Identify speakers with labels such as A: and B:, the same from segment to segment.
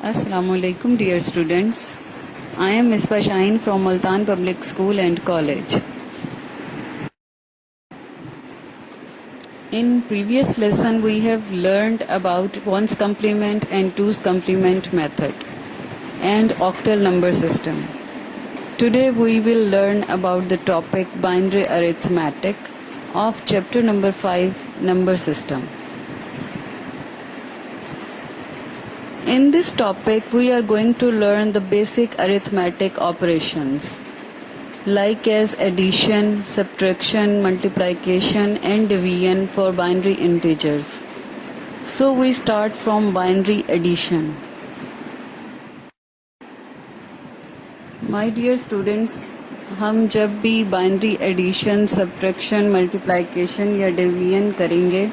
A: Assalamualaikum dear students. I am Ms. Pashain from Multan Public School and College. In previous lesson we have learned about ones complement and twos complement method and octal number system. Today we will learn about the topic binary arithmetic of chapter number 5 number system. In this topic, we are going to learn the basic arithmetic operations like as addition, subtraction, multiplication and division for binary integers. So we start from binary addition. My dear students, हम जब भी binary addition, subtraction, multiplication या division करेंगे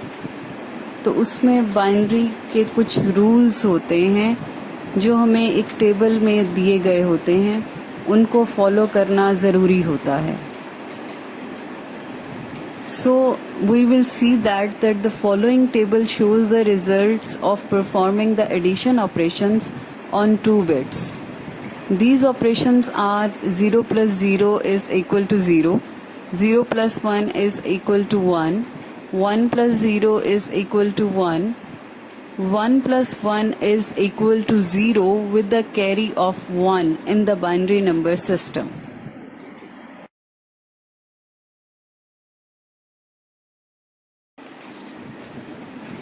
A: तो उसमें binary के कुछ rules होते हैं जो हमें एक टेबल में दिए गए होते हैं, उनको फॉलो करना ज़रूरी होता है. So we will see that the following table shows the results of performing the addition operations on 2 bits. These operations are 0 plus 0 is equal to 0, 0 plus 1 is equal to 1, 1 plus 0 is equal to 1, 1 plus 1 is equal to 0 with the carry of 1 in the binary number system.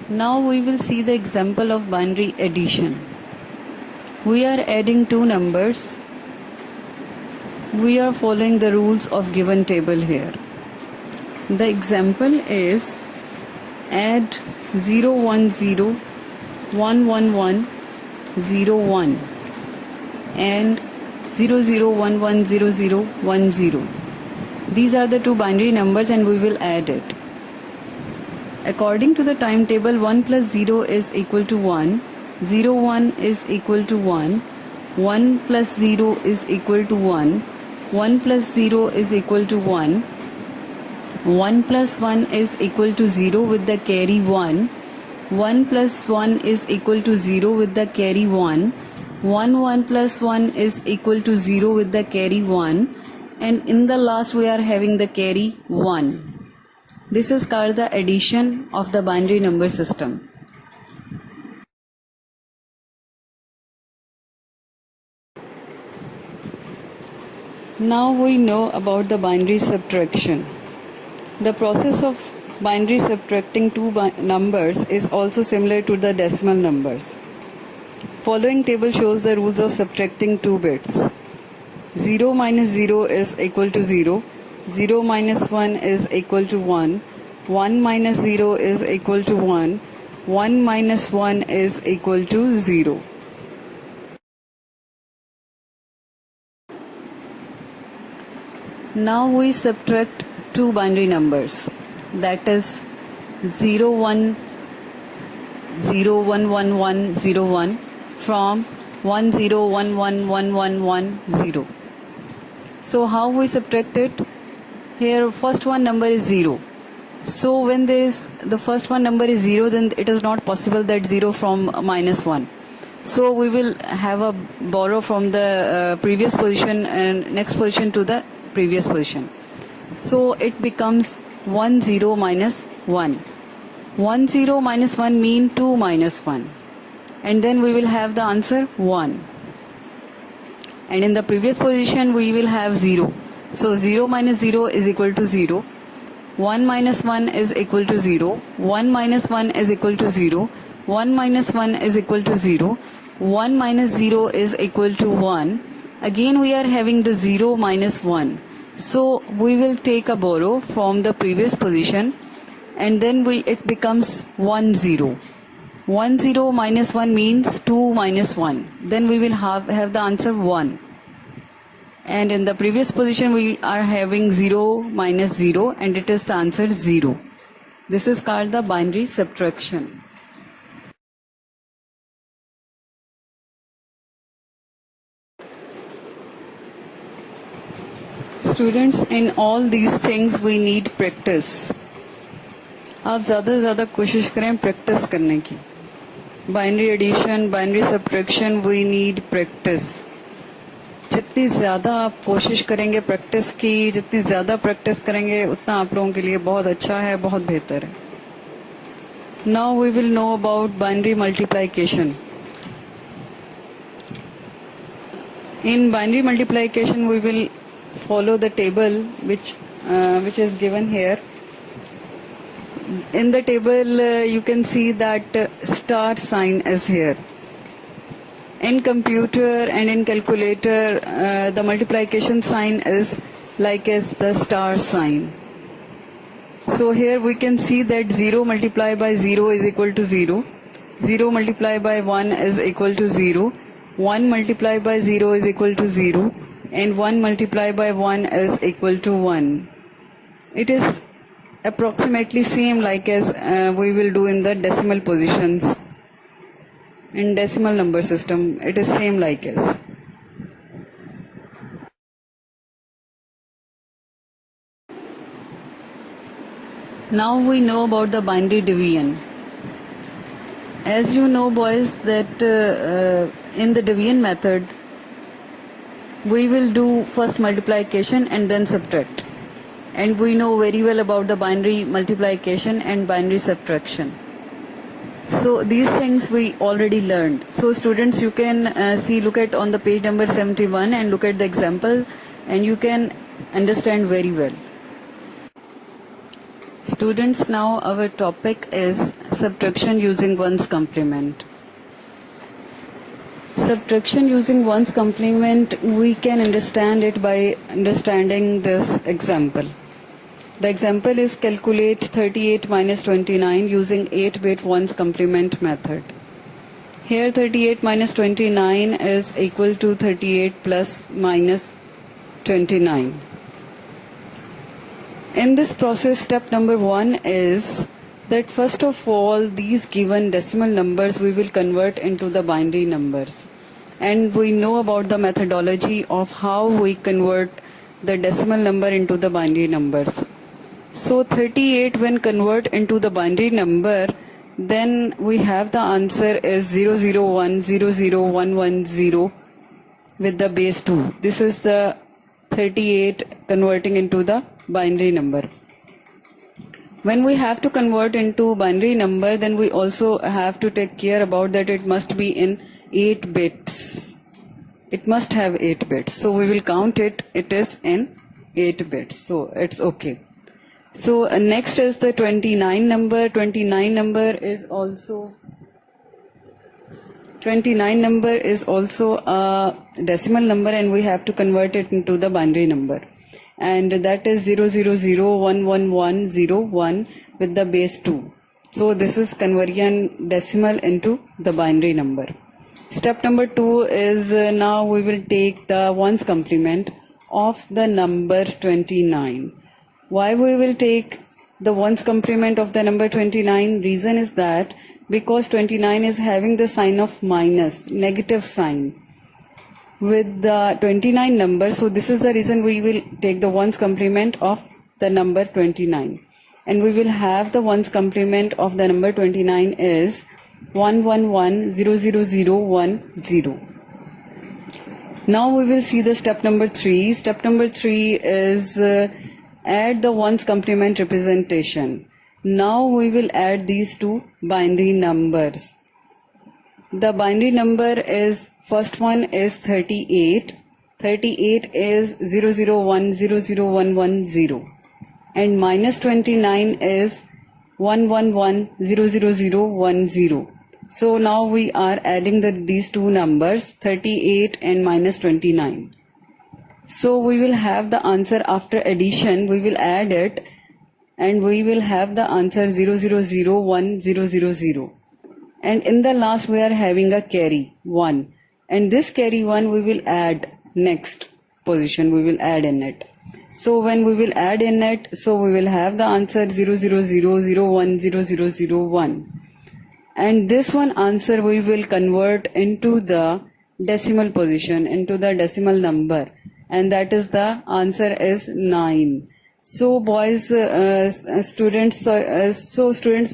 A: Now we will see the example of binary addition. We are adding two numbers. We are following the rules of given table here. The example is add 0 1 0 1 1 1 0 1 and 0 0 1 1 0 0 1 0. These are the two binary numbers and we will add it. According to the timetable, 1 plus 0 is equal to 1, 0 1 is equal to 1, 1 plus 0 is equal to 1, 1 plus 0 is equal to 1, 1 plus 1 is equal to 0 with the carry 1, 1 plus 1 is equal to 0 with the carry 1, 1 1 plus 1 is equal to 0 with the carry 1, and in the last we are having the carry 1. This is called the addition of the binary number system. Now we know about the binary subtraction. The process of binary subtracting two numbers is also similar to the decimal numbers. Following table shows the rules of subtracting two bits. 0 minus 0 is equal to 0, 0 minus 1 is equal to 1, 1 minus 0 is equal to 1, 1 minus 1 is equal to 0. Now we subtract two binary numbers, that is 0 1 0 1 1 1 0 1 from 1 0 1 1 1 1 1 0. So how we subtract it? Here first one number is 0. So when the first one number is 0, then it is not possible that 0 from minus 1. So we will have a borrow from the previous position and next position to the previous position. So it becomes 1 0 minus 1. 1 0 minus 1 mean 2 minus 1. And then we will have the answer 1. And in the previous position we will have 0. So 0 minus 0 is equal to 0. 1 minus 1 is equal to 0. 1 minus 1 is equal to 0. 1 minus 1 is equal to 0. 1 minus 0 is equal to 1. Again we are having the 0 minus 1. So we will take a borrow from the previous position and then it becomes 1 0. 1 0 minus 1 means 2 minus 1. Then we will have the answer 1. And in the previous position we are having 0 minus 0 and it is the answer 0. This is called the binary subtraction. Students, in all these things we need practice. आप ज़्यादा से ज़्यादा कोशिश करें practice करने की. Binary addition, binary subtraction, we need practice. जितनी ज़्यादा आप कोशिश करेंगे प्रैक्टिस की, जितनी ज़्यादा प्रैक्टिस करेंगे उतना आप लोगों के लिए बहुत अच्छा है, बहुत बेहतर है. Now we will know about binary multiplication. In binary multiplication, we will follow the table which is given here. In the table, you can see that star sign is here. In computer and in calculator, the multiplication sign is like as the star sign. So here we can see that 0 multiplied by 0 is equal to 0. 0 multiplied by 1 is equal to 0. 1 multiplied by 0 is equal to 0, and 1 multiplied by 1 is equal to 1. It is approximately same like as we will do in the decimal positions. In decimal number system, it is same like as. Now we know about the binary division. As you know, boys, that in the division method, we will do first multiplication and then subtract. And we know very well about the binary multiplication and binary subtraction. So these things we already learned. So students, you can look at on the page number 71 and look at the example, and you can understand very well. Students, now our topic is subtraction using one's complement. Subtraction using one's complement, we can understand it by understanding this example. The example is calculate 38 minus 29 using 8-bit one's complement method. Here 38 minus 29 is equal to 38 plus minus 29. In this process, step number 1 is that first of all, these given decimal numbers we will convert into the binary numbers. And we know about the methodology of how we convert the decimal number into the binary numbers. So 38 when convert into the binary number, then we have the answer is 00100110 with the base 2. This is the 38 converting into the binary number. When we have to convert into binary number, then we also have to take care about that it must be in 8 bits. It must have 8 bits. So we will count it. It is in 8 bits. So it's okay. So next is the 29 number. 29 number is also a decimal number, and we have to convert it into the binary number. And that is 0001101 with the base 2. So this is conversion decimal into the binary number. Step number 2 is now we will take the ones complement of the number 29. Why we will take the ones complement of the number 29? Reason is that because 29 is having the sign of minus, negative sign with the 29 number. So this is the reason we will take the ones complement of the number 29. And we will have the ones complement of the number 29 is 1110010. Now we will see the step number 3. Step number 3 is add the ones complement representation. Now we will add these two binary numbers. The binary number is, first one is 38. 38 is 0010010, and minus 29 is 1110010. So now we are adding these two numbers, 38 and minus 29. So we will have the answer after addition. We will add it, and we will have the answer 0001000. And in the last we are having a carry 1, and this carry 1 we will add next position, we will add in it. So when we will add in it, so we will have the answer 000010001, and this one answer we will convert into the decimal position, into the decimal number, and that is the answer is 9. So boys, students,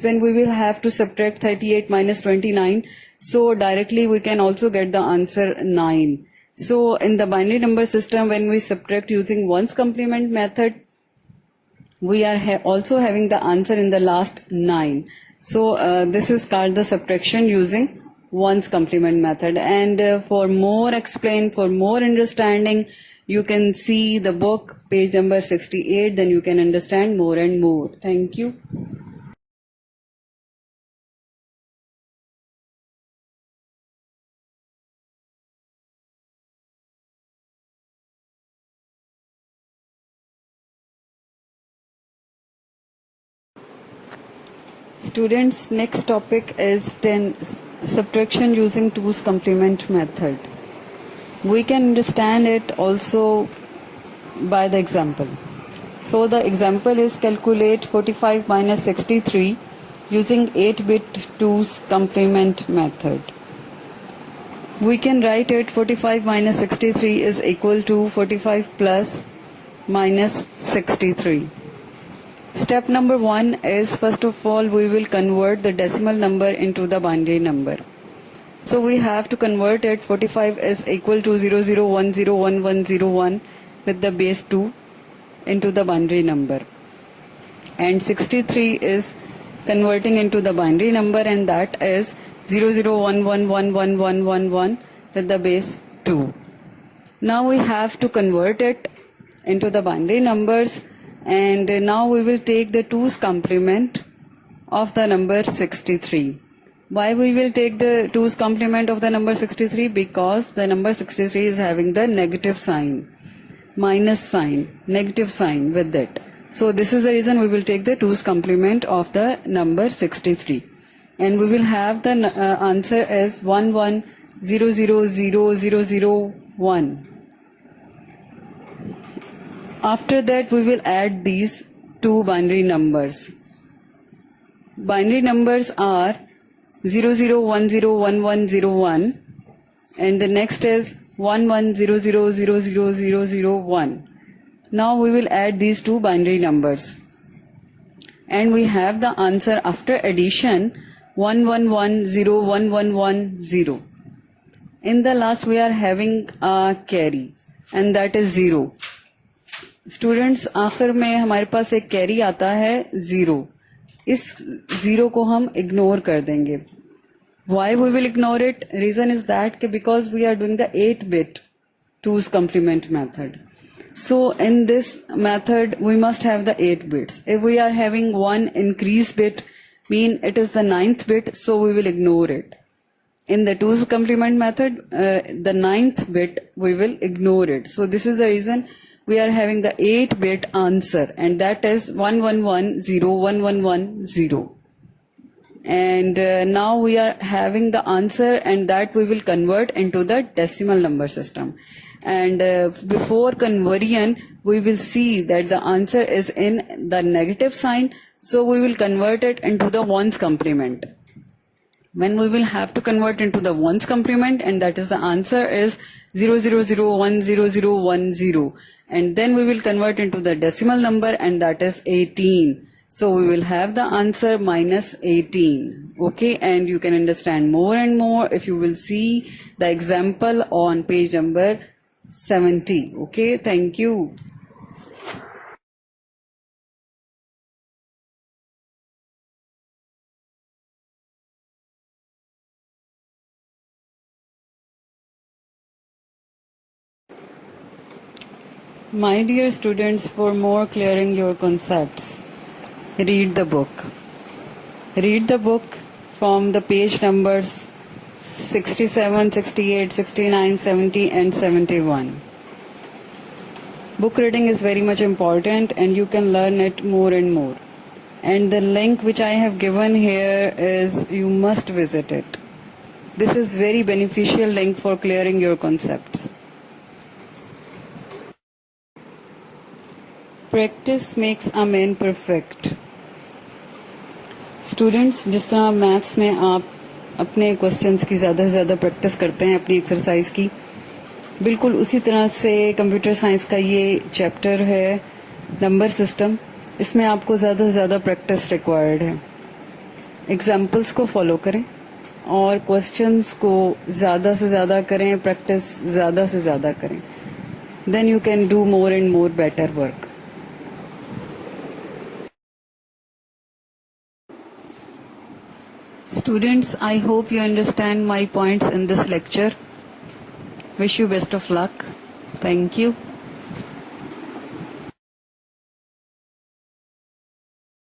A: when we will have to subtract 38 minus 29, So directly we can also get the answer 9. So in the binary number system, when we subtract using ones complement method, we are also having the answer in the last 9. So this is called the subtraction using ones complement method. And for more understanding, you can see the book page number 68, then you can understand more and more. Thank you. Students, next topic is 10 subtraction using 2's complement method. We can understand it also by the example. So the example is calculate 45 minus 63 using 8-bit 2's complement method. We can write it 45 minus 63 is equal to 45 plus minus 63. Step number 1 is, first of all, we will convert the decimal number into the binary number. So we have to convert it. 45 is equal to 00101101 with the base 2 into the binary number. And 63 is converting into the binary number, and that is 00111111 with the base 2. Now we have to convert it into the binary numbers, and now we will take the 2's complement of the number 63. Why we will take the 2's complement of the number 63? Because the number 63 is having the negative sign, minus sign, negative sign with it. So this is the reason we will take the 2's complement of the number 63. And we will have the answer as 11000001. After that, we will add these two binary numbers. Binary numbers are 00101101 and the next is 11000001. Now we will add these two binary numbers. And we have the answer after addition 11101110. In the last we are having a carry and that is 0. Students आखिर में हमारे पास एक carry आता है 0. इस 0 को हम ignore कर देंगे. Why we will ignore it? Reason is that because we are doing the 8-bit 2's complement method. So in this method we must have the 8 bits. If we are having one increase bit, mean it is the 9th bit, so we will ignore it. In the 2's complement method, the 9th bit we will ignore it. So this is the reason we are having the 8-bit answer, and that is 11101110. And now we are having the answer, and that we will convert into the decimal number system. And before conversion, we will see that the answer is in the negative sign, so we will convert it into the ones complement. When we will have to convert into the ones complement, and that is the answer is 00010010, and then we will convert into the decimal number, and that is 18. So we will have the answer minus 18. Okay, and you can understand more and more if you will see the example on page number 70. Okay, thank you. My dear students, for more clearing your concepts, read the book. Read the book from the page numbers 67, 68, 69, 70 and 71. Book reading is very much important and you can learn it more and more. And the link which I have given here is, you must visit it. This is very beneficial link for clearing your concepts. Practice makes a man perfect. Students, जिस तरह maths में आप अपने questions की ज़्यादा से ज़्यादा practice करते हैं अपनी एक्सरसाइज की, बिल्कुल उसी तरह से कंप्यूटर साइंस का ये चैप्टर है नंबर सिस्टम. इसमें आपको ज़्यादा से ज़्यादा प्रैक्टिस रिक्वायर्ड है. एग्जाम्पल्स को फॉलो करें और क्वेश्चंस को ज़्यादा से ज़्यादा करें, प्रैक्टिस ज़्यादा से ज़्यादा करें, then you can do more and more better work. Students, I hope you understand my points in this lecture. Wish you best of luck. Thank you.